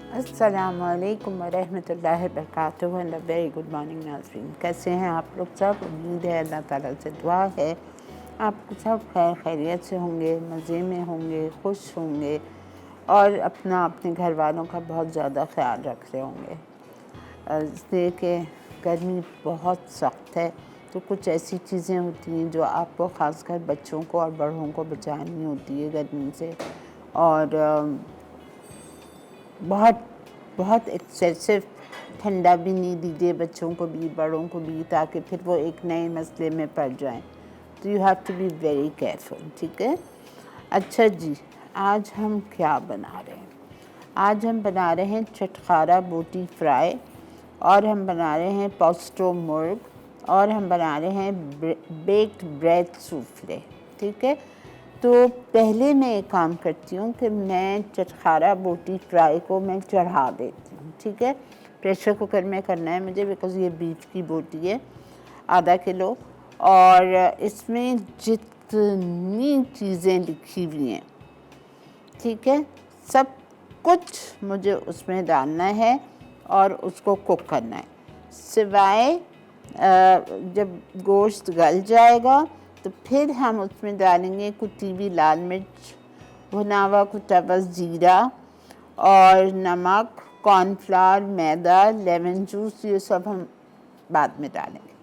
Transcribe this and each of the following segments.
अस्सलामुअलैकुम वरहमतुल्लाहि वबरकातुहू and very good morning नाज़रीन। कैसे हैं आप लोग सब? उम्मीद है अल्लाह ताला से दुआ है आप सब खैर खैरियत से होंगे, मज़े में होंगे, खुश होंगे और अपना अपने घर वालों का बहुत ज़्यादा ख्याल रख रहे होंगे। इसलिए कि गर्मी बहुत सख्त है, तो कुछ ऐसी चीज़ें होती हैं जो आपको ख़ासकर बच्चों को और बड़ों को बचानी होती है गर्मी से। और बहुत बहुत एक्सेसिव ठंडा भी नहीं दीजिए बच्चों को भी बड़ों को भी, ताकि फिर वो एक नए मसले में पड़ जाएं। तो you have to be very careful, ठीक है। अच्छा जी, आज हम क्या बना रहे हैं? आज हम बना रहे हैं चटखारा बोटी फ्राई, और हम बना रहे हैं पोस्टो मुर्ग, और हम बना रहे हैं बेक्ड ब्रेड सूफले, ठीक है। तो पहले मैं एक काम करती हूँ कि मैं चटखारा बोटी फ्राई को मैं चढ़ा देती हूँ, ठीक है। प्रेशर कुकर में करना है मुझे, बिकॉज़ ये बीफ की बोटी है, आधा किलो। और इसमें जितनी चीज़ें लिखी हुई हैं, ठीक है, सब कुछ मुझे उसमें डालना है और उसको कुक करना है। सिवाय जब गोश्त गल जाएगा तो फिर हम उसमें डालेंगे कुटी हुई लाल मिर्च, भुना हुआ कुटा हुआ ज़ीरा और नमक, कॉर्नफ्लावर, मैदा, लेमन जूस, ये सब हम बाद में डालेंगे,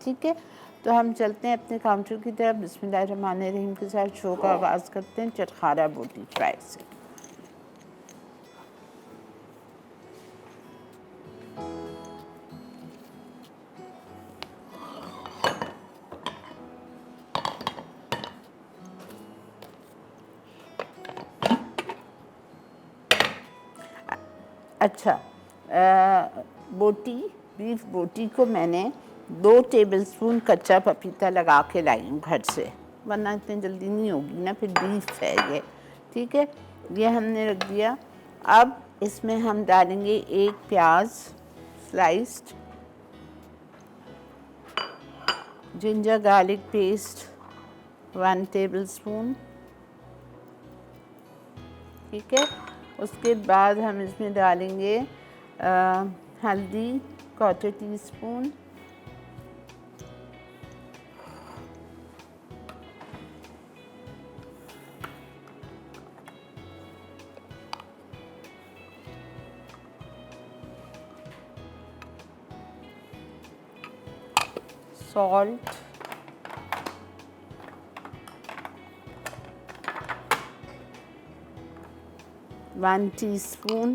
ठीक है। तो हम चलते हैं अपने काउंटर की तरफ। बिस्मिल्लाहिर्रहमानिर्रहीम के साथ शो का आगाज़ करते हैं चटखारा बोटी फ्राई से। अच्छा, बोटी बीफ बोटी को मैंने 2 टेबलस्पून कच्चा पपीता लगा के लाई हूँ घर से, वरना इतनी जल्दी नहीं होगी ना, फिर बीफ है ये, ठीक है। ये हमने रख दिया। अब इसमें हम डालेंगे 1 प्याज sliced, ginger garlic paste 1 tablespoon, ठीक है। उसके बाद हम इसमें डालेंगे हल्दी 1/4 टीस्पून, सॉल्ट, वन टीस्पून,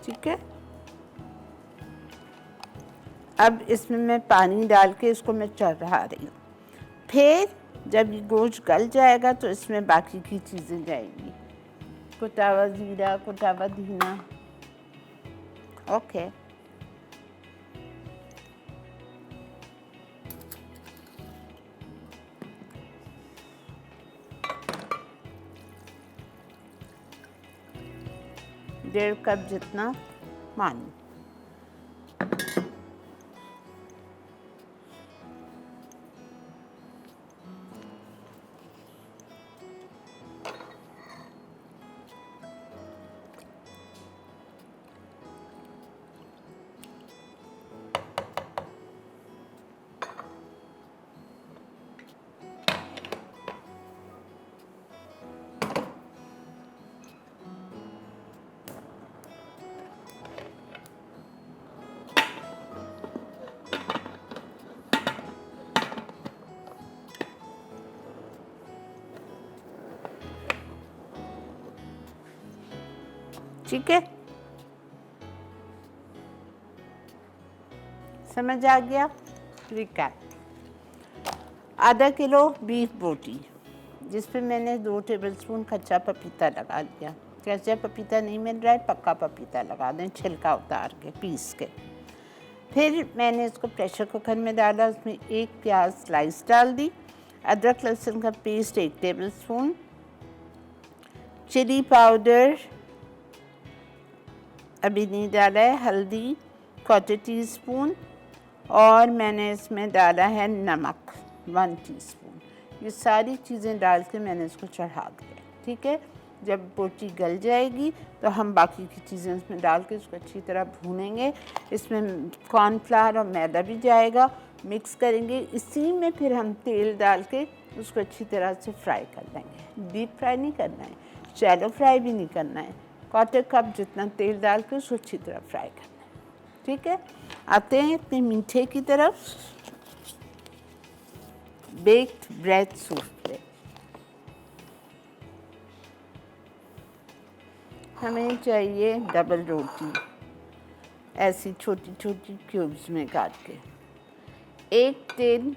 ठीक है। अब इसमें मैं पानी डाल के इसको मैं चढ़ा रही हूँ। फिर जब ये गोश्त गल जाएगा तो इसमें बाकी की चीज़ें जाएंगी, कुटा हुआ ज़ीरा, कुटा हुआ धनिया, ओके। डेढ़ कप जितना पानी, ठीक है। समझ आ गया? रिकैप। आधा किलो बीफ बोटी, जिस पे मैंने 2 टेबलस्पून कच्चा पपीता लगा दिया। कच्चा पपीता नहीं मिल रहा है, पक्का पपीता लगा दें, छिलका उतार के पीस के। फिर मैंने इसको प्रेशर कुकर में डाला, उसमें 1 प्याज स्लाइस डाल दी, अदरक लहसुन का पेस्ट 1 टेबलस्पून, चिली पाउडर अभी नहीं डाला है, हल्दी 1/4 टीस्पून, और मैंने इसमें डाला है नमक 1 टीस्पून। ये सारी चीज़ें डाल के मैंने इसको चढ़ा दिया। ठीक है, जब बोटी गल जाएगी तो हम बाकी की चीज़ें इसमें डाल के इसको अच्छी तरह भूनेंगे। इसमें कॉर्नफ्लावर और मैदा भी जाएगा, मिक्स करेंगे। इसी में फिर हम तेल डाल के उसको अच्छी तरह से फ्राई कर लेंगे। डीप फ्राई नहीं करना है, शैलो फ्राई भी नहीं करना है, 1/4 कप जितना तेल डाल के उसको अच्छी तरह फ्राई करना है। ठीक है, आते हैं अपने मीठे की तरफ। Baked bread souffle. हमें चाहिए डबल रोटी, ऐसी छोटी छोटी क्यूब्स में काट के। 1 टिन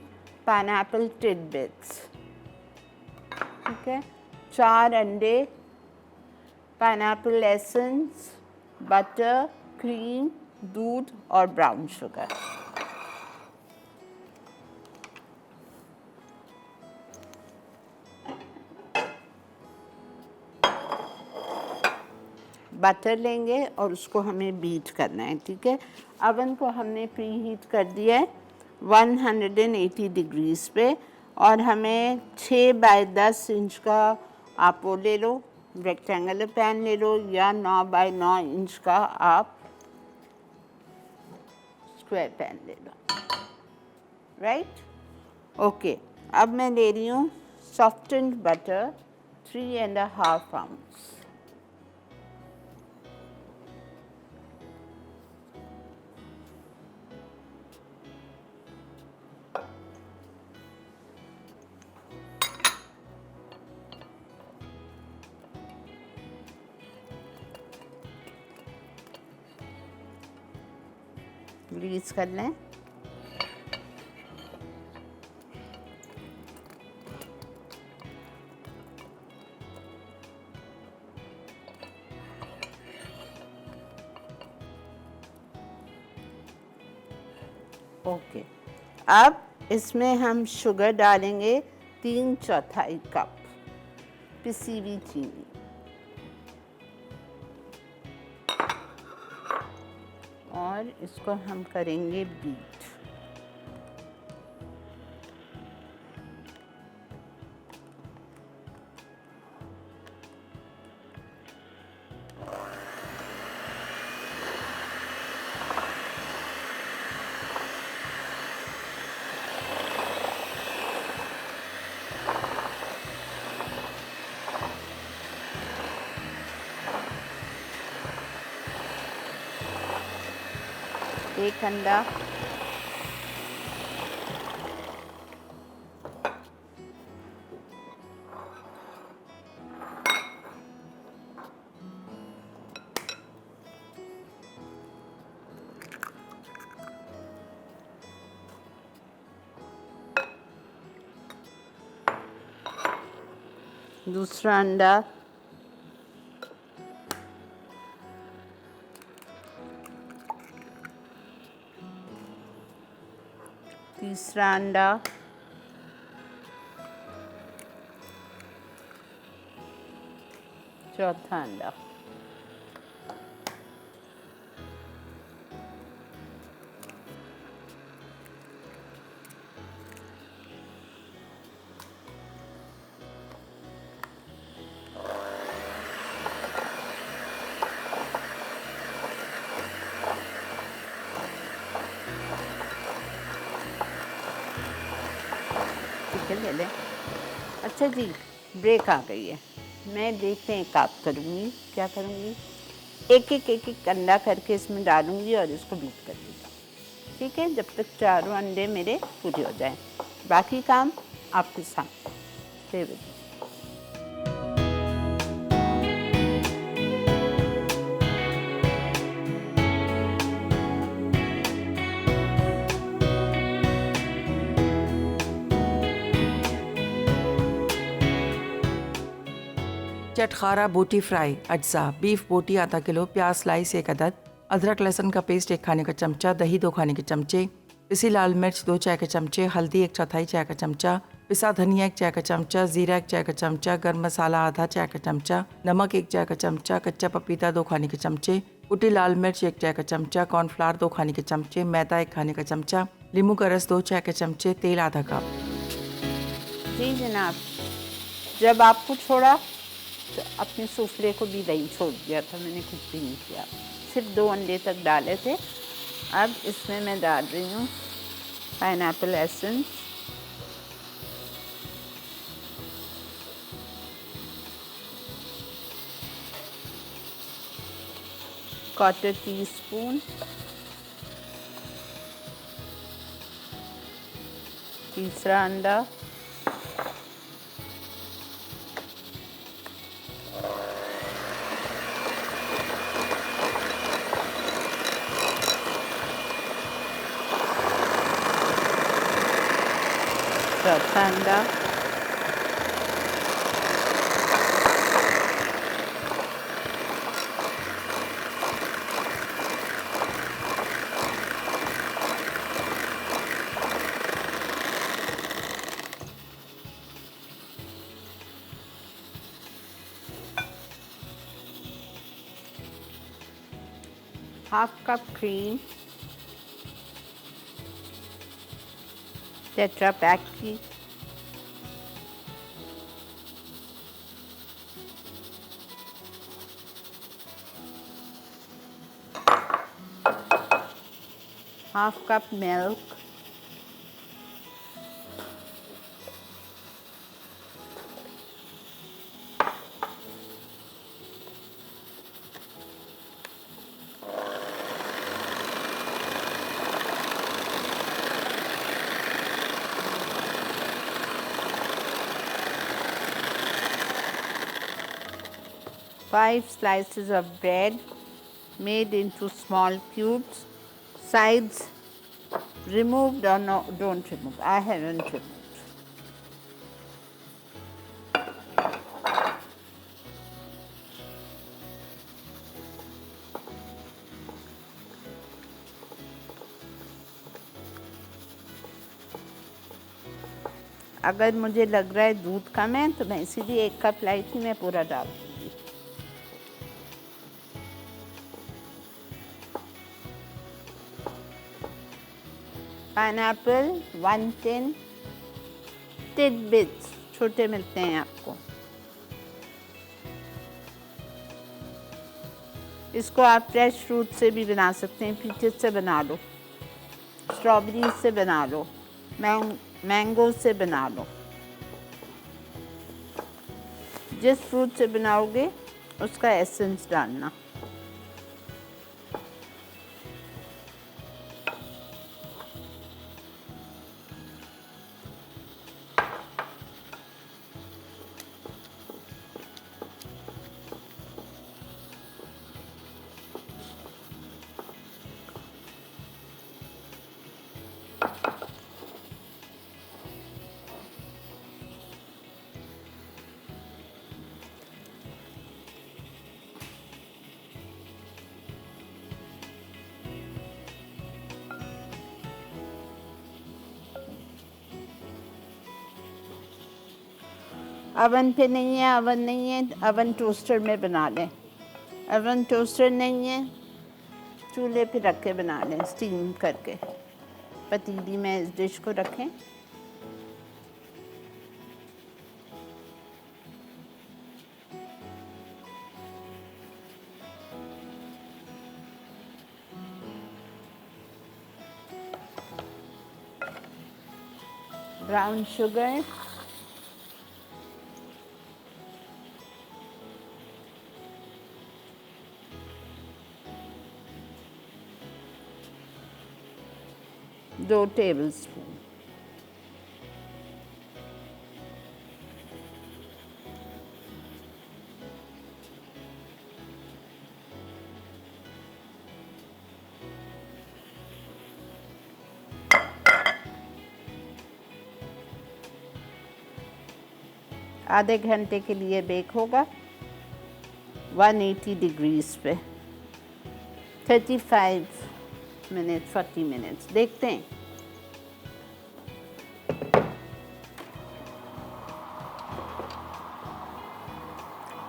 पाइनएप्पल टिडबिट्स। ठीक है, 4 अंडे, पाइनएप्पल एसेंस, बटर, क्रीम, दूध और ब्राउन शुगर। बटर लेंगे और उसको हमें बीट करना है। ठीक है, अवन को हमने प्री हीट कर दिया है 180 डिग्रीज़ पे, और हमें 6 बाय 10 इंच का आप वो ले लो, रेक्टेंगुलर पैन ले लो, या 9 बाय 9 इंच का आप स्क्वायर पैन ले लो। Right, okay. अब मैं ले रही हूँ सॉफ्टेंड बटर 3½ आउंस। ग्रीस कर लें। ओके, अब इसमें हम शुगर डालेंगे 3/4 कप पिसी हुई चीनी। और इसको हम करेंगे बीट। एक अंडा, दूसरा अंडा, तीसरा अंडा, चौथा अंडा। ले लें। अच्छा जी, ब्रेक आ गई है। मैं देखते हैं काम करूँगी, क्या करूँगी, एक अंडा करके इसमें डालूँगी और इसको बीट कर दूँगी। ठीक है, जब तक चारों अंडे मेरे पूरे हो जाएं, बाकी काम आपके साथ। Stay with me. चटखारा बोटी फ्राई अज्जा। बीफ बोटी आधा किलो, प्याज स्लाइस 1 अदद, अदरक लहसुन का पेस्ट 1 खाने का चमचा, दही 2 खाने के चमचे, पिसी लाल मिर्च 2 चाय के चमचे, हल्दी 1/4 चाय का चमचा, पिसा धनिया 1 चाय का चमचा, जीरा 1 चाय का चमचा, गर्म मसाला आधा चाय का चमचा, नमक 1 चाय का चमचा, कच्चा पपीता 2 खाने के चमचे, कुटी लाल मिर्च 1 चाय का चमचा, कॉर्नफ्लावर 2 खाने के चमचे, मैदा 1 खाने का चमचा, नींबू का रस 2 चाय के चमचे, तेल आधा कप। जी जनाब, जब आपको छोड़ा तो अपने सूफले को भी वहीं छोड़ दिया था, मैंने कुछ भी नहीं किया, सिर्फ 2 अंडे तक डाले थे। अब इसमें मैं डाल रही हूँ पाइनएप्पल एसेंस, क्वार्टर टीस्पून, तीसरा अंडा, चौथा अंडा, half cup cream, tetra pack की, half cup milk, five slices of bread made into small cubes, sides removed or no, don't remove, I haven't removed. अगर मुझे लग रहा है दूध कम है तो मैं इसीलिए 1 कप लाई थी, मैं पूरा डाल दूँगी। पाइनएप्पल 1 टिन, टिडबिट्स छोटे मिलते हैं आपको। इसको आप फ्रेश फ्रूट से भी बना सकते हैं, पीचेस से बना लो, स्ट्रॉबेरी से बना लो, मैंगो से बना लो, जिस फ्रूट से बनाओगे उसका एसेंस डालना। अवन पे नहीं है, अवन नहीं है, अवन टोस्टर में बना लें। अवन टोस्टर नहीं है, चूल्हे पे रख के बना लें, स्टीम करके। पतीली में इस डिश को रखें, ब्राउन शुगर, दो टेबलस्पून, आधे घंटे के लिए बेक होगा 180 डिग्रीज पे, 35 मिनट 40 मिनट्स। देखते हैं।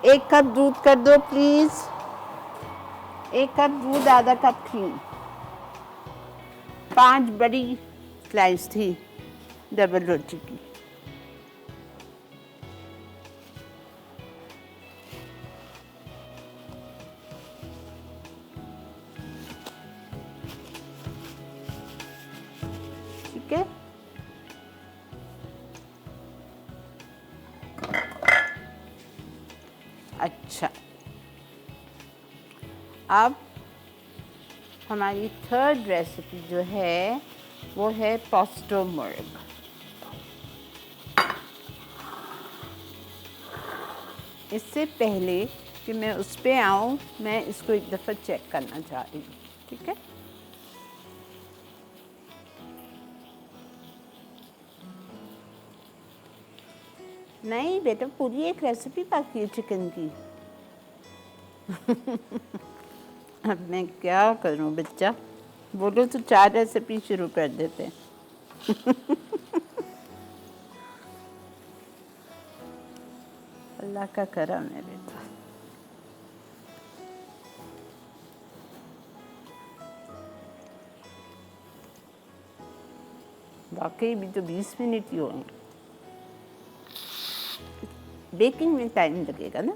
एक कप दूध कर दो प्लीज, 1 कप दूध, आधा कप क्रीम, 5 बड़ी स्लाइस थी डबल रोटी की। अच्छा, अब हमारी थर्ड रेसिपी जो है वो है पॉस्टो मुर्ग। इससे पहले कि मैं उस पे आऊँ, मैं इसको एक दफ़ा चेक करना चाह रही हूँ, ठीक है? नहीं बेटा, पूरी एक रेसिपी बाकी है चिकन की। अब मैं क्या करूं बच्चा, बोलो तो 4 रेसिपी शुरू कर देते हैं। अल्लाह का करम है बेटा। वाकई भी तो 20 मिनट ही होंगे। बेकिंग में टाइम लगेगा ना।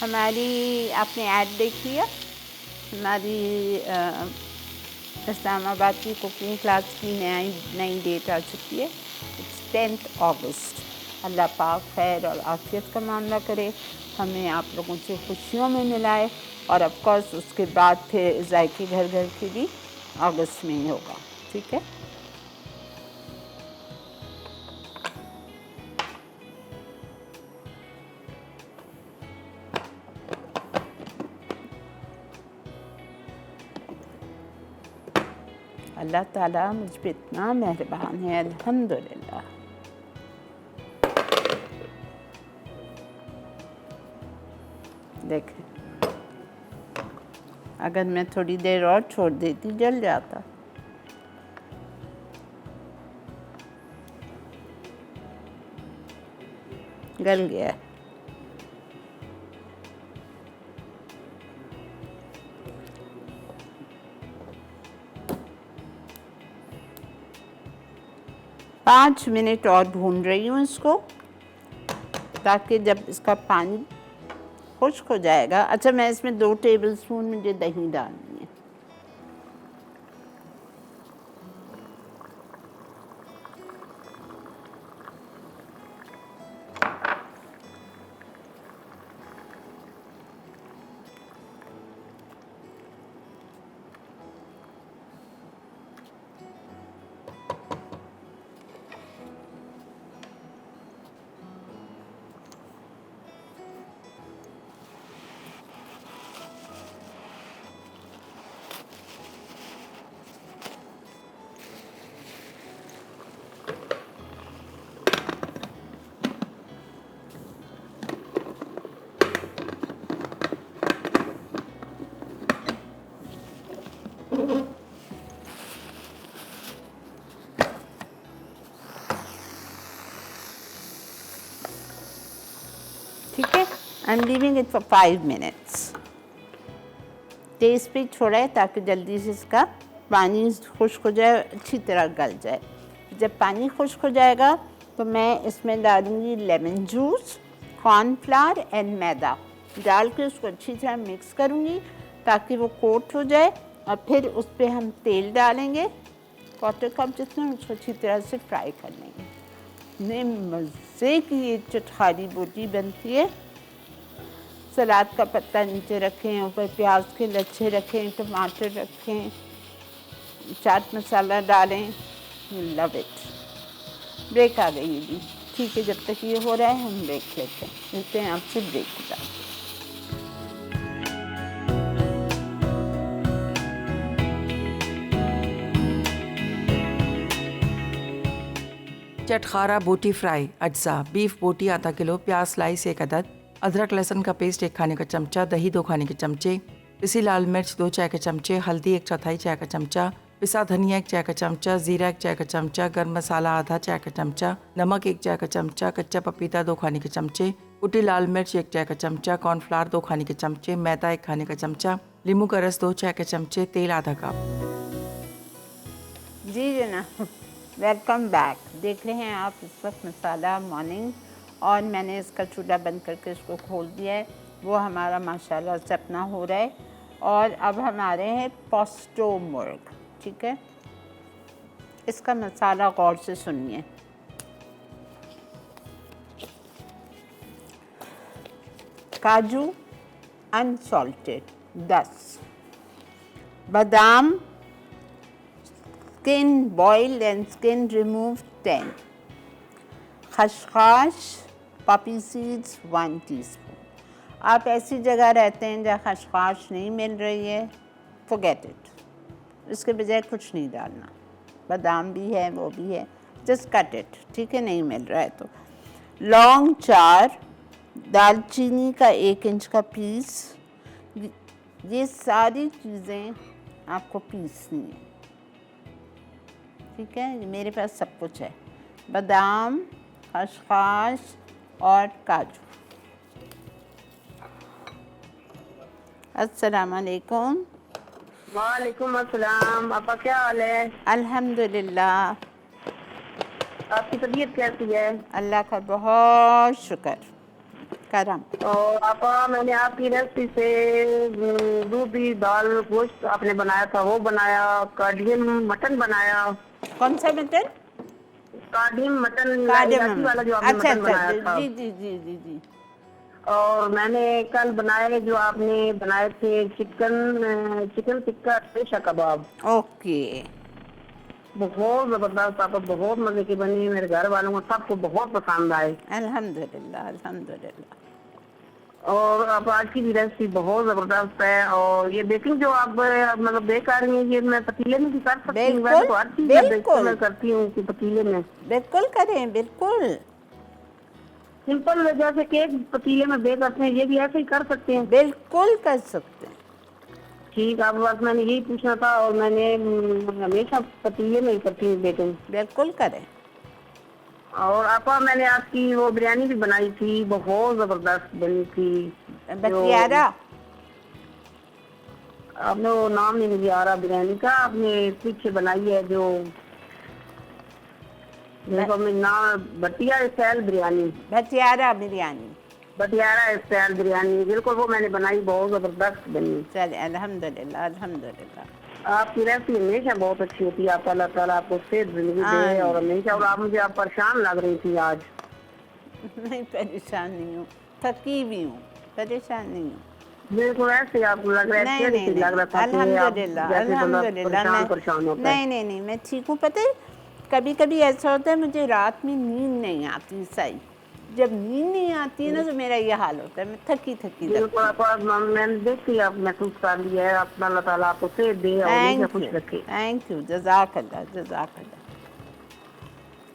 हमारी आपने ऐड देख लिया, हमारी इस्लामाबाद की कुकिंग क्लास की नई डेट आ चुकी है। इट्स 10th अगस्त। अल्लाह पाक खैर और आफियत का मामला करे, हमें आप लोगों से खुशियों में मिलाए, और ऑफ कोर्स उसके बाद फिर जायके घर घर की भी अगस्त में ही होगा, ठीक है? अल्लाह ताला मुझ पे इतना मेहरबान है, अल्हम्दुलिल्लाह। देखें, अगर मैं थोड़ी देर और छोड़ देती जल जाता। गल गया है। पाँच मिनट और भून रही हूँ इसको, ताकि जब इसका पानी खुश्क हो जाएगा। अच्छा, मैं इसमें 2 टेबलस्पून मुझे दही डालनी है। ठीक है, I am leaving it for 5 minutes. तेज़ पे छोड़ा है ताकि जल्दी से इसका पानी खुश्क हो जाए, अच्छी तरह गल जाए। जब पानी खुश्क हो जाएगा तो मैं इसमें डालूँगी लेमन जूस, कॉर्नफ्लावर एंड मैदा डाल के उसको अच्छी तरह मिक्स करूँगी ताकि वो कोट हो जाए, और फिर उस पर हम तेल डालेंगे 1/4 कप जितना, उसको अच्छी तरह से फ्राई कर लेंगे। इतने मज़े की ये चटखारी बोटी बनती है। सलाद का पत्ता नीचे रखें, ऊपर प्याज के लच्छे रखें, टमाटर रखें, चाट मसाला डालें, लव इट। ब्रेक आ गई भी, ठीक है। जब तक ये हो रहा है हम ब्रेक लेते हैं, मिलते हैं आपसे ब्रेक के बाद। चटखारा बोटी फ्राई अज्जा, बीफ बोटी आधा किलो, प्याज स्लाइस 1 अदद, अदरक लहसुन का पेस्ट 1 खाने का चमचा, दही 2 खाने के चमचे, पिसी लाल मिर्च 2 चाय के चमचे, हल्दी 1/4 चाय का चमचा, पिसा धनिया 1 चाय का चमचा, जीरा 1 चाय का चमचा, गर्म मसाला आधा चाय का चमचा, नमक 1 चाय का चमचा, कच्चा पपीता 2 खाने के चमचे, कुटी लाल मिर्च 1 चाय का चमचा, कॉर्नफ्लावर 2 खाने के चमचे, मैदा 1 खाने का चमचा, नींबू का रस 2 चाय के चमचे, तेल आधा कप। जी जनाब, वेलकम बैक। देख रहे हैं आप इस वक्त मसाला मॉर्निंग, और मैंने इसका चूल्हा बंद करके इसको खोल दिया है। वो हमारा माशाल्लाह से अपना हो रहा है। और अब हम आ रहे हैं पोस्टो मुर्ग, ठीक है। इसका मसाला गौर से सुनिए। काजू अनसॉल्टेड 10, बादाम skin boiled and skin removed 10, खसखस poppy seeds 1 teaspoon। आप ऐसी जगह रहते हैं जहाँ खसखस नहीं मिल रही है, forget it, इसके बजाय कुछ नहीं डालना। बादाम भी है, वो भी है, just cut it, ठीक है, नहीं मिल रहा है तो। लौंग 4, दालचीनी का 1 इंच का पीस, ये सारी चीज़ें आपको पीसनी है, ठीक है। मेरे पास सब कुछ है, बादाम, खसखस और काजू। अस्सलाम वालेकुम। वालेकुम अस्सलाम। आपका क्या हाल है? अल्हम्दुलिल्लाह। आपकी तबीयत कैसी है? अल्लाह का बहुत शुक्र करम। और आपा मैंने आपकी रेसिपी से दूधी दाल गोश्त आपने बनाया था वो बनाया, कार्डियम मटन बनाया। कौन सा मटन? कार्डियम मटन, कार्डियम इलायची वाला जो आपने अच्छा मटन अच्छा, बनाया था। जी जी जी जी जी। और मैंने कल बनाए जो आपने बनाए थे चिकन टिक्का रेशा कबाब, ओके। बहुत जबरदस्त आपा, बहुत मजे की बनी। मेरे घर वालों को सबको बहुत पसंद आए। अल्हम्दुलिल्लाह अल्हम्दुलिल्लाह। और अब आज की भी रेसिपी बहुत जबरदस्त है। और ये बेकिंग जो आप मतलब बेक कर रही हैं, ये मैं पतीले में भी कर सकती हूँ? वैसे बिल्कुल तो हर चीज मैं बिल्कुल मैं करती हूँ कि पतीले में। बिल्कुल करें, बिल्कुल सिंपल जैसे केक पतीले में बेक करते हैं, ये भी ऐसे ही कर सकते हैं? बिल्कुल कर सकते हैं। ठीक, आप बस मैंने यही पूछना था। और मैंने हमेशा पतीले में ही करती हूँ बेकिंग। बिल्कुल करें। और आपा मैंने आपकी वो बिरयानी भी बनाई थी, बहुत जबरदस्त बनी थी। जो बतियारा आपने वो नाम नहीं मुझे आ रहा बिरयानी का, आपने पीछे बनाई है जो देखो मैं नाम, बटिया स्टाइल बिरयानी, बतियारा बिरयानी। बटियारा स्टाइल बिरयानी, बिल्कुल वो मैंने बनाई, बहुत जबरदस्त बनी। चले अल्हम्दुलिल्लाह अल्हम्दुलिल्लाह। आपकी रेसिपी हमेशा बहुत अच्छी होती है। आप अल्लाह ताला आपको सेहत जिंदगी दे। और हमेशा, और आप मुझे आप परेशान लग रही थी आज। नहीं परेशान नहीं हूँ, थकी भी हूँ, परेशान नहीं हूँ। बिल्कुल ऐसे आपको लग रहा है, नहीं चेहरे नहीं से लग नहीं रहा था कि आप अल्हम्दुलिल्लाह जैसे बंदा अल्हम्दुलिल्लाह। परेशान मैं परेशान होता है। नहीं नहीं नहीं मैं ठीक हूँ। पता है कभी कभी ऐसा होता है मुझे रात में नींद नहीं आती सही। जब नींद नहीं आती है ना तो मेरा ये हाल होता है, मैं थकी थकी बिल्कुल लगती हूँ। आप मैंने देखी, आप महसूस कर लिया है। अपना अल्लाह ताला आपको सेहत दे और हमेशा खुश रखे। थैंक यू जज़ाकल्लाह जज़ाकल्लाह।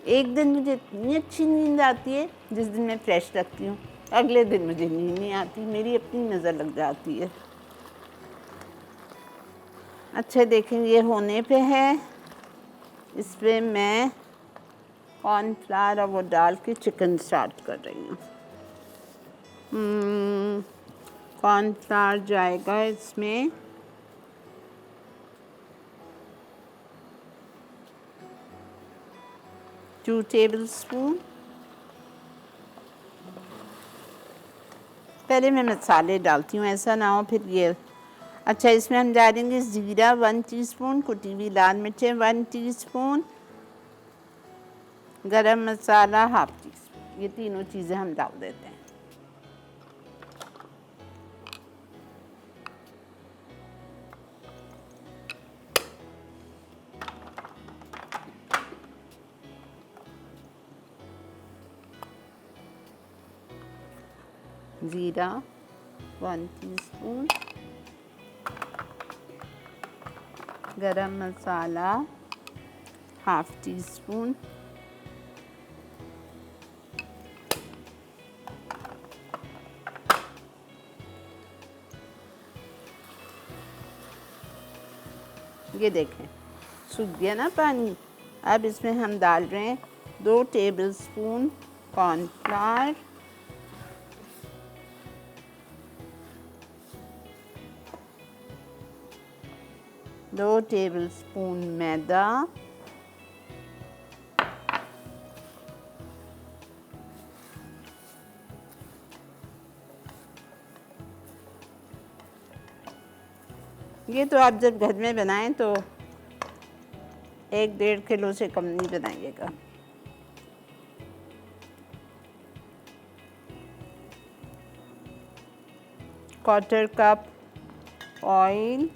एक दिन मुझे इतनी अच्छी नींद आती है जिस दिन मैं फ्रेश लगती हूँ, अगले दिन मुझे नींद नहीं आती, मेरी अपनी नज़र लग जाती है। अच्छा देखें ये होने पे है, इस पर मैं कॉर्नफ्लावर और वो डाल के चिकन स्टार्ट कर रही हूँ। कॉर्नफ्लावर जाएगा इसमें 2 टेबलस्पून। पहले मैं मसाले डालती हूँ, ऐसा ना हो फिर ये। अच्छा इसमें हम डालेंगे ज़ीरा 1 टीस्पून, कुटी हुई लाल मिर्चें 1 टीस्पून, गरम मसाला ½ टीस्पून। ये तीनों चीज़ें हम डाल देते हैं। ज़ीरा 1 टीस्पून, गरम मसाला ½ टीस्पून, ये देखें सूख गया ना पानी। अब इसमें हम डाल रहे हैं 2 टेबलस्पून कॉर्नफ्लावर, 2 टेबलस्पून मैदा, ये तो आप जब घर में बनाएं तो 1-1.5 किलो से कम नहीं बनाइएगा। Quarter cup oil,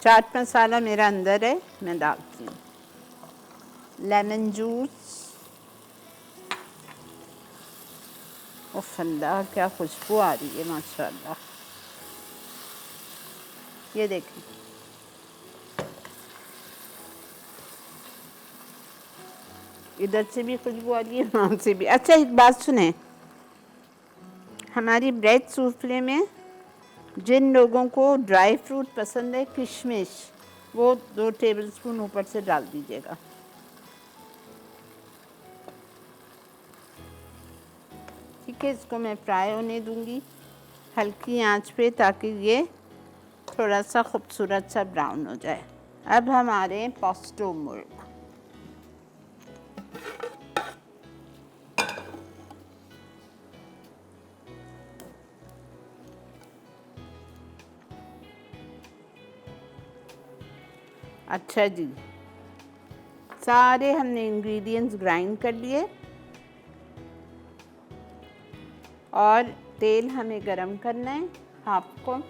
chaat masala मेरा अंदर है, मैं डालती हूँ। लेमन जूस, अल्लाह क्या खुशबू आ रही है माशाल्लाह। ये देखें, इधर से भी खुशबू आ रही है, वहाँ से भी। अच्छा एक बात सुने, हमारी ब्रेड सूफले में जिन लोगों को ड्राई फ्रूट पसंद है, किशमिश, वो 2 टेबलस्पून ऊपर से डाल दीजिएगा। ठीक है, इसको मैं फ्राई होने दूंगी हल्की आंच पे, ताकि ये थोड़ा सा खूबसूरत सा ब्राउन हो जाए। अब हम आ रहे हैं पेस्टो मुर्ग। अच्छा जी, सारे हमने इंग्रेडिएंट्स ग्राइंड कर लिए और तेल हमें गरम करना है हाफ को,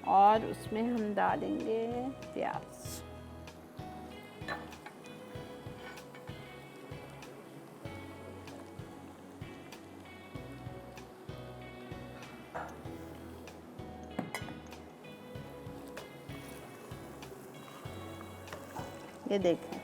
और उसमें हम डालेंगे प्याज। ये देखें,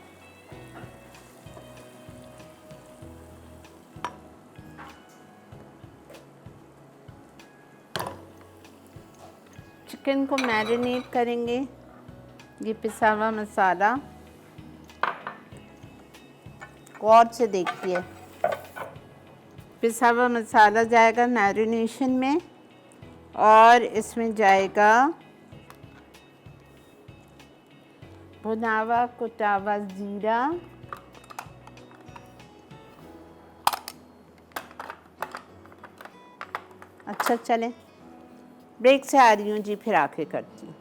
चिकन को मैरिनेट करेंगे। ये पिसा हुआ मसाला, गौर से देखिए, पिसा हुआ मसाला जाएगा मैरिनेशन में, और इसमें जाएगा भुनावा कुटावा जीरा, अच्छा चलें, ब्रेक से आ रही हूँ जी, फिर आके करती हूँ।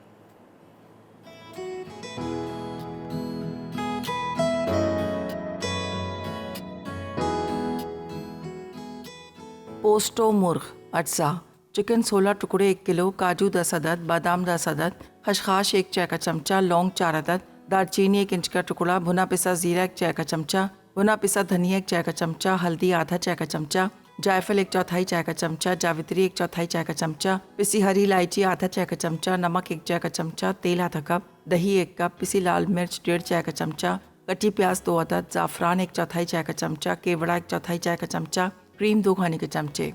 पोस्टो मुर्ग अज्जा। चिकन 16 टुकड़े 1 किलो, काजू 10 अदद, बादाम 10 अदद, खसखस 1 चाय का चमचा, लौंग 4 अदद, दालचीनी 1 इंच का टुकड़ा, भुना पिसा ज़ीरा 1 चाय का चमचा, भुना पिसा धनिया 1 चाय का चमचा, हल्दी आधा चाय का चमचा, जायफल 1/4 चाय का चमचा, जावित्री 1/4 चाय का चमचा, पिसी हरी इलायची आधा चाय का चमचा, नमक 1 चाय का चमचा, तेल आधा कप, दही 1 कप, पिसी लाल मिर्च 1.5 चाय का चमचा, कटी प्याज 2 अदद, ज़ाफ़रान 1/4 चाय का चमचा, केवड़ा 1/4 चाय का चमचा, क्रीम 2 खाने के चमचे।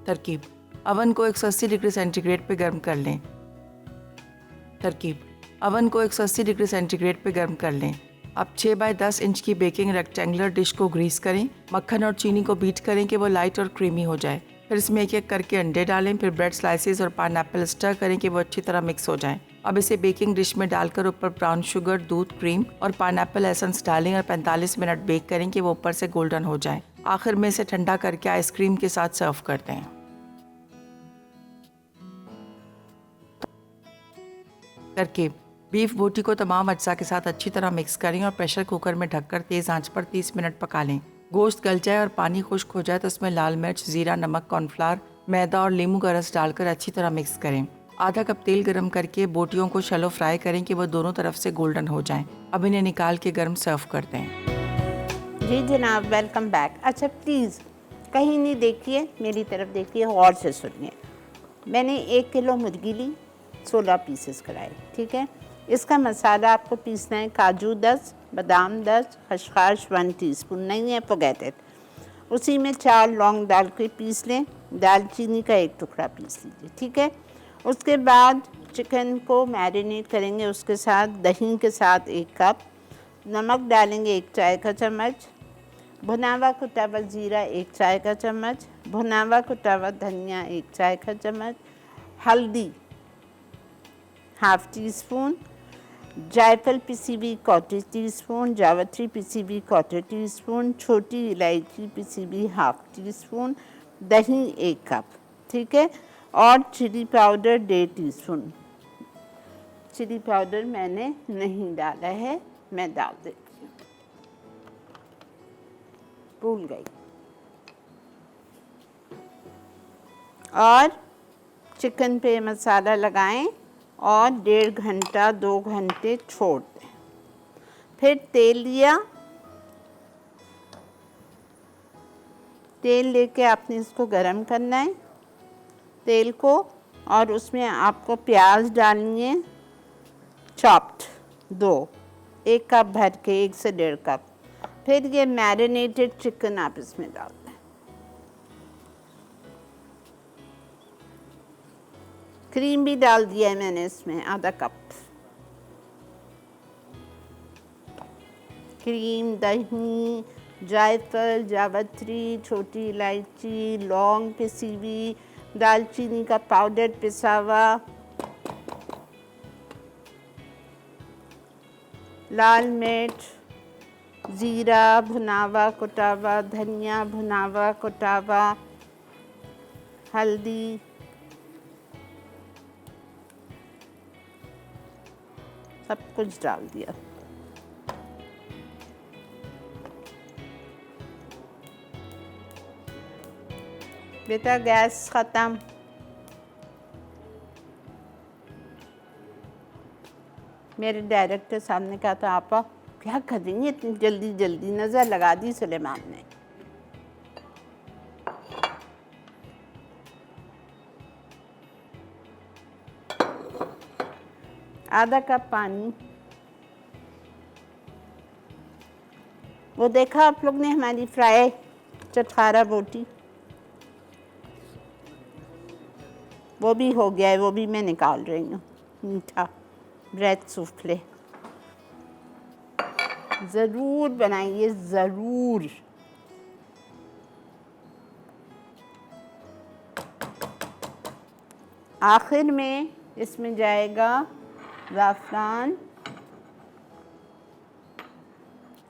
तरकीब, अवन को 180 डिग्री सेंटीग्रेड पे गर्म कर लें। तरकीब, अवन को 180 डिग्री सेंटीग्रेड पे गर्म कर लें। अब 6 बाय 10 इंच की बेकिंग रेक्टेंगुलर डिश को ग्रीस करें। मक्खन और चीनी को बीट करें कि वो लाइट और क्रीमी हो जाए। फिर इसमें एक एक करके अंडे डालें। फिर ब्रेड स्लाइसेस और पाइनएप्पल स्टर करें कि वो अच्छी तरह मिक्स हो जाएं। अब इसे बेकिंग डिश में डालकर ऊपर ब्राउन शुगर, दूध, क्रीम और पाइनएप्पल एसेंस डालें और 45 मिनट बेक करें कि वो ऊपर से गोल्डन हो जाए। आखिर में इसे ठंडा करके आइसक्रीम के साथ सर्व करते हैं। तरकीब, बीफ बोटी को तमाम अज्जा के साथ अच्छी तरह मिक्स करें और प्रेशर कुकर में ढककर तेज़ आंच पर 30 मिनट पका लें। गोश्त गल जाए और पानी खुश्क हो जाए तो उसमें लाल मिर्च, ज़ीरा, नमक, कॉर्नफ्लावर, मैदा और नींबू का रस डालकर अच्छी तरह मिक्स करें। आधा कप तेल गरम करके बोटियों को शैलो फ्राई करें कि वो दोनों तरफ से गोल्डन हो जाएं। अब इन्हें निकाल के गर्म सर्व कर दें। जी जनाब, वेलकम बैक। अच्छा प्लीज़ कहीं नहीं देखिए, मेरी तरफ देखिए, गौर से सुनिए। मैंने 1 किलो मुर्गी ली, 16 पीसेस कराए, ठीक है। इसका मसाला आपको पीसना है, काजू 10, बादाम 10, खसखस 1 टीस्पून, नहीं है फॉरगेट इट। उसी में 4 लौंग डाल के पीस लें, दालचीनी का 1 टुकड़ा पीस लीजिए, ठीक है। उसके बाद चिकन को मैरिनेट करेंगे, उसके साथ दही के साथ 1 कप, नमक डालेंगे 1 चाय का चम्मच, भुना हुआ कुटा हुआ ज़ीरा 1 चाय का चम्मच, भुना हुआ कुटा हुआ धनिया 1 चाय का चम्मच, हल्दी ½ टीस्पून, जायफल पिसी हुई 1/4 टीस्पून, जावित्री पिसी हुई 1/4 टीस्पून, छोटी इलायची पिसी हुई ½ टीस्पून, दही 1 कप, ठीक है। और chilli powder 1.5 teaspoon. Chilli powder मैंने नहीं डाला है, मैं डाल देती हूँ, भूल गई। और चिकन पे मसाला लगाएं और 1.5 घंटा 2 घंटे छोड़ दें। फिर तेल लिया, तेल लेके आपने इसको गरम करना है, तेल को, और उसमें आपको प्याज डालनी है चॉप्ड 2, 1 कप भर के, 1 से 1.5 कप। फिर ये मैरिनेटेड चिकन आप इसमें डाल दें। क्रीम भी डाल दिया है मैंने इसमें, आधा कप। क्रीम, दही, जायफल, जावित्री, छोटी इलायची, लौंग पिसी हुई, दालचीनी का पाउडर पिसा हुआ, लाल मिर्च, ज़ीरा भुना हुआ कुटा हुआ, धनिया भुना हुआ कुटा हुआ, हल्दी, सब कुछ डाल दिया। बेटा गैस ख़त्म। मेरे डायरेक्टर साहब ने कहा था आपा क्या कर देंगे इतनी जल्दी जल्दी, नज़र लगा दी सुलेमान ने। आधा कप पानी। वो देखा आप लोग ने हमारी फ्राई चटखारा बोटी, वो भी हो गया है, वो भी मैं निकाल रही हूँ। मीठा ब्रेड सूफले ज़रूर बनाइए, ज़रूर। आखिर में इसमें जाएगा ज़ाफ़रान,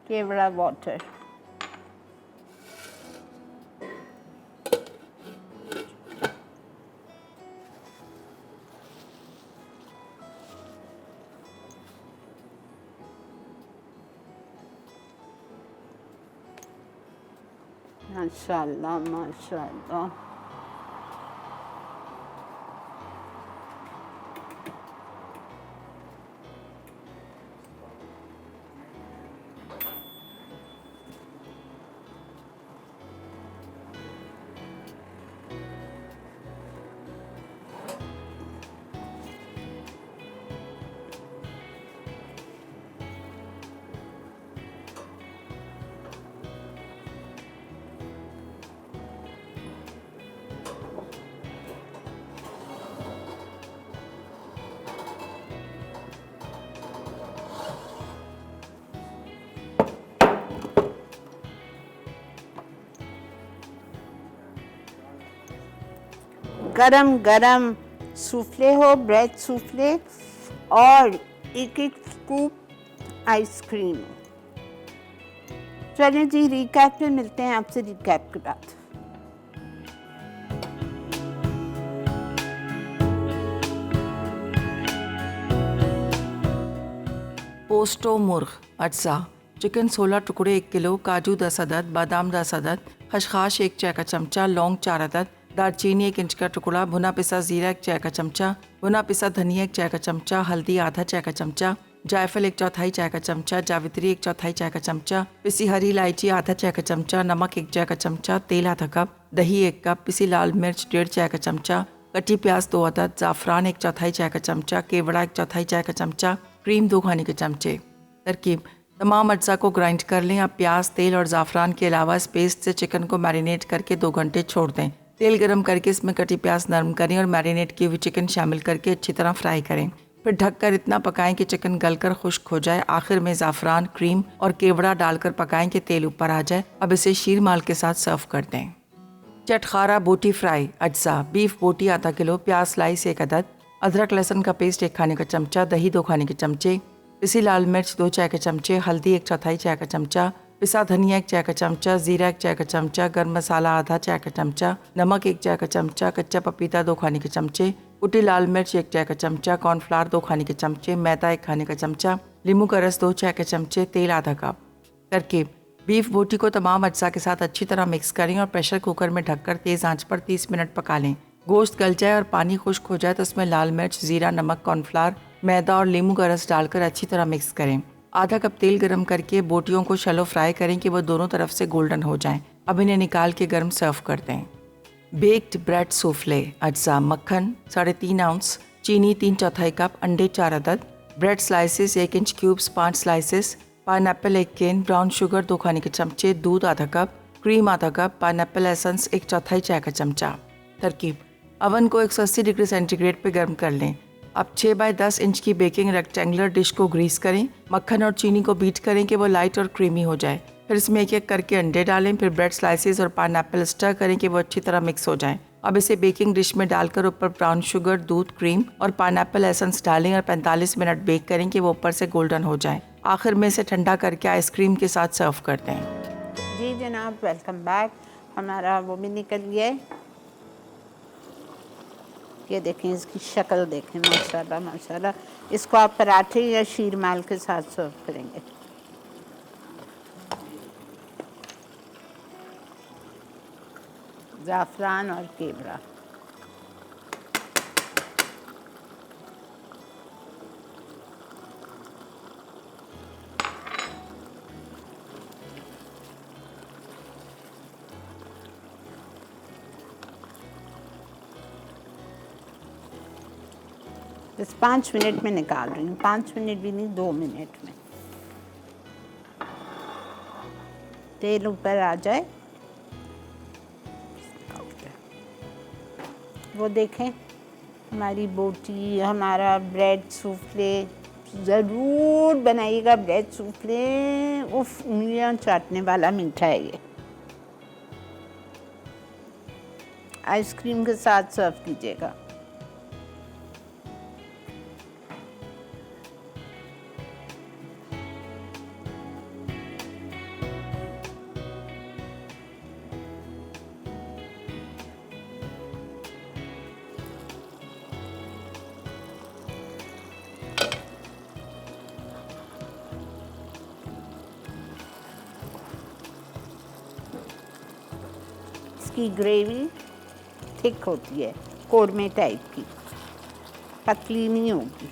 केवड़ा वाटर। माशाअल्लाह माशाअल्लाह। गरम गरम सूफले हो, ब्रेड सूफले, और 1-1 स्कूप आइसक्रीम। चलें जी, रिकैप पे मिलते हैं आपसे रिकैप के बाद। पोस्टो मुर्ग अज्जा चिकन 16 टुकड़े 1 किलो, काजू 10 अदद, बादाम 10 अदद, खसखस 1 चाय का चमचा, लौंग 4 अदद, दालचीनी 1 इंच का टुकड़ा, भुना पिसा जीरा 1 चाय का चमचा, भुना पिसा धनिया 1 चाय का चमचा, हल्दी आधा चाय का चमचा, जायफल 1/4 चाय का चमचा, जावित्री 1/4 चाय का चमचा, पिसी हरी इलायची आधा चाय का चमचा, नमक 1 चाय का चमचा, तेल आधा कप, दही 1 कप, पिसी लाल मिर्च 1.5 चाय का चमचा, कटी प्याज 2 अदद, ज़ाफ़रान 1/4 चाय का चमचा, केवड़ा 1/4 चाय का चमचा, क्रीम 2 खाने के चमचे। तरकीब: तमाम अज्जा को ग्राइंड कर लें। अब प्याज, तेल और ज़ाफ़रान के अलावा इस पेस्ट से चिकन को मैरिनेट करके 2 घंटे छोड़ दें। तेल गरम करके इसमें कटी प्याज नरम करें और मैरिनेट की हुई चिकन शामिल करके अच्छी तरह फ्राई करें। फिर ढककर इतना पकाएं कि चिकन गलकर खुश्क हो जाए। आखिर में ज़ाफ़रान, क्रीम और केवड़ा डालकर पकाएं कि तेल ऊपर आ जाए। अब इसे शीरमाल के साथ सर्व कर दें। चटखारा बोटी फ्राई अज्जा: बीफ बोटी आधा किलो, प्याज स्लाइस 1 अदद, अदरक लहसुन का पेस्ट 1 खाने का चमचा, दही 2 खाने के चमचे, पिसी लाल मिर्च 2 चाय के चमचे, हल्दी 1/4 चाय का चमचा, पिसा धनिया 1 चाय का चमचा, जीरा 1 चाय का चमचा, गर्म मसाला आधा चाय का चमचा, नमक 1 चाय का चमचा, कच्चा पपीता 2 खाने के चमचे, कुटी लाल मिर्च 1 चाय का चमचा, कॉर्नफ्लावर 2 खाने के चमचे, मैदा 1 खाने का चमचा, नींबू का रस 2 चाय के चमचे, तेल आधा कप। तरकीब: बीफ बोटी को तमाम अज्जा के साथ अच्छी तरह मिक्स करें और प्रेशर कुकर में ढककर तेज़ आंच पर 30 मिनट पका लें। गोश्त गल जाए और पानी खुश्क हो जाए तो उसमें लाल मिर्च, जीरा, नमक, कॉर्नफ्लावर, मैदा और नींबू का रस डालकर अच्छी तरह मिक्स करें। आधा कप तेल गरम करके बोटियों को शैलो फ्राई करें कि वो दोनों तरफ से गोल्डन हो जाएं। अब इन्हें निकाल के गर्म सर्व कर दें। बेक्ड ब्रेड सूफले अज्जा: मक्खन 3.5 आउंस, चीनी 3/4 कप, अंडे 4 अदद, bread slices 1 inch cubes 5 slices, pineapple 1 केन, ब्राउन शुगर 2 खाने के चमचे, दूध आधा कप, क्रीम आधा कप, पाइनएप्पल एसेंस 1/4 चाय का चमचा। तरकीब: अवन को 180 डिग्री सेंटीग्रेड पे गर्म कर लें। अब 6 बाय 10 इंच की बेकिंग रेक्टेंगुलर डिश को ग्रीस करें। मक्खन और चीनी को बीट करें कि वो लाइट और क्रीमी हो जाए। फिर इसमें एक एक करके अंडे डालें। फिर ब्रेड स्लाइसेस और पाइनएप्पल स्टर करें कि वो अच्छी तरह मिक्स हो जाएं। अब इसे बेकिंग डिश में डालकर ऊपर ब्राउन शुगर, दूध, क्रीम और पाइनएप्पल एसेंस डालें और 45 मिनट बेक करें कि वो ऊपर से गोल्डन हो जाए। आखिर में इसे ठंडा करके आइसक्रीम के साथ सर्व करते हैं। जी जनाब, वेलकम बैक। हमारा वो भी निकल गया है। ये देखें, इसकी शक्ल देखें, माशाल्लाह माशाल्लाह। इसको आप पराठे या शीरमाल के साथ सर्व करेंगे। ज़ाफ़रान और केवड़ा। बस 5 मिनट में निकाल रही हूँ। 5 मिनट भी नहीं, 2 मिनट में। तेल ऊपर आ जाए वो देखें, हमारी बोटी, हमारा ब्रेड सूफले। ज़रूर बनाइएगा ब्रेड सूफले। उफ, उंगलियां चाटने वाला मीठा है ये। आइसक्रीम के साथ सर्व कीजिएगा। इसकी ग्रेवी थिक होती है, कोरमे टाइप की, पतली नहीं होगी।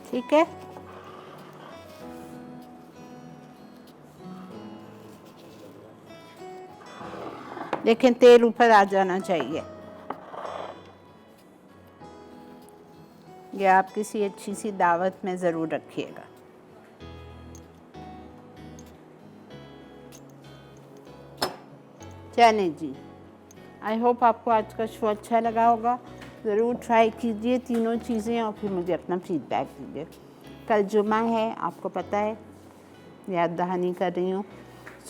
ठीक है, देखें तेल ऊपर आ जाना चाहिए। ये आप किसी अच्छी सी दावत में ज़रूर रखिएगा। चले जी, आई होप आपको आज का शो अच्छा लगा होगा। ज़रूर ट्राई कीजिए तीनों चीज़ें और फिर मुझे अपना फीडबैक दीजिए। कल जुमा है, आपको पता है, याद दहानी कर रही हूँ।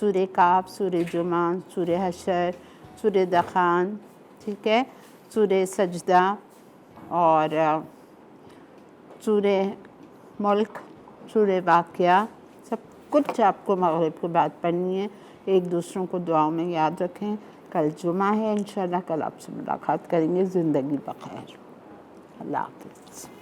सूरे काब, सूरे जुमा, सूरे हशर, सूरे दखान, ठीक है, सूरे सजदा और सूरे मुल्क, सूरे वाक़या, सब कुछ आपको मग़रिब के बाद पढ़नी है। एक दूसरों को दुआओं में याद रखें। कल जुमा है, इंशाल्लाह कल आपसे मुलाकात करेंगे। ज़िंदगी बख़ैर। अल्लाह हाफ़िज़।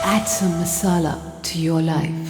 Add some masala to your life.